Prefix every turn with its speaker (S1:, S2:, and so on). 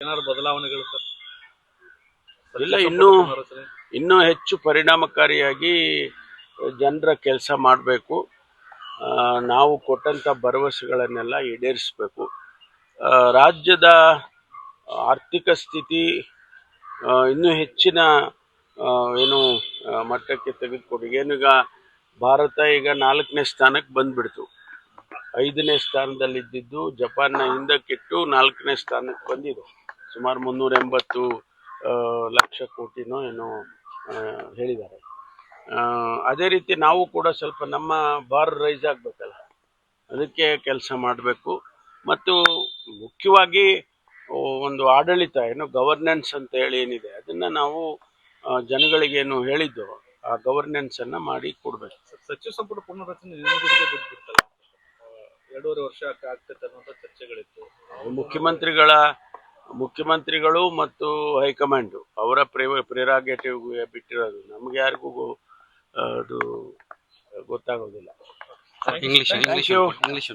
S1: ಏನಾದ್ರು ಬದಲಾವಣೆಗಳು ಸರ್?
S2: ಇಲ್ಲ, ಇನ್ನೂ ಹೆಚ್ಚು ಪರಿಣಾಮಕಾರಿಯಾಗಿ ಜನರ ಕೆಲಸ ಮಾಡಬೇಕು. ನಾವು ಕೊಟ್ಟಂಥ ಭರವಸೆಗಳನ್ನೆಲ್ಲ ಈಡೇರಿಸಬೇಕು. ರಾಜ್ಯದ ಆರ್ಥಿಕ ಸ್ಥಿತಿ ಇನ್ನೂ ಹೆಚ್ಚಿನ ಮಟ್ಟಕ್ಕೆ ತೆಗೆದುಕೊಂಡು ಏನೀಗ ಭಾರತ ಈಗ 4ನೇ ಸ್ಥಾನಕ್ಕೆ ಬಂದ್ಬಿಡ್ತು. 5ನೇ ಸ್ಥಾನದಲ್ಲಿದ್ದು ಜಪಾನ್ನ ಹಿಂದಕ್ಕಿಟ್ಟು 4ನೇ ಸ್ಥಾನಕ್ಕೆ ಬಂದಿದೆ. ಸುಮಾರು 380 ಲಕ್ಷ ಕೋಟಿನೋ ಏನೋ ಹೇಳಿದ್ದಾರೆ. ಅದೇ ರೀತಿ ನಾವು ಕೂಡ ಸ್ವಲ್ಪ ನಮ್ಮ ಬಾರ್ ರೈಸ್ ಆಗಬೇಕಲ್ಲ, ಅದಕ್ಕೆ ಕೆಲಸ ಮಾಡಬೇಕು. ಮತ್ತು ಮುಖ್ಯವಾಗಿ ಒಂದು ಆಡಳಿತ ಗವರ್ನೆನ್ಸ್ ಅಂತ ಹೇಳಿ ಏನಿದೆ ಅದನ್ನು ನಾವು ಜನಗಳಿಗೇನು ಹೇಳಿದ್ದು ಆ ಗವರ್ನೆನ್ಸನ್ನು ಮಾಡಿ ಕೊಡಬೇಕು.
S1: ಸಚಿವ ಸಂಪುಟ ಪುನರ್ರಚನೆ ನಿಯೋಜನೆಗೆ ಬಿದ್ದುಬಿಡ್ತಲ್ಲ, 2.5 ವರ್ಷ ಆಗ್ತದೆ ಅನ್ನೋಂಥ ಚರ್ಚೆಗಳಿತ್ತು.
S2: ಮುಖ್ಯಮಂತ್ರಿಗಳು ಮತ್ತು ಹೈಕಮಾಂಡು ಅವರ ಪ್ರಿರಾಗೇಟಿವ್ ಬಿಟ್ಟಿರೋದು, ನಮ್ಗೆ ಯಾರಿಗೂ ಅದು ಗೊತ್ತಾಗೋದಿಲ್ಲ.
S3: ಇಂಗ್ಲಿಷ್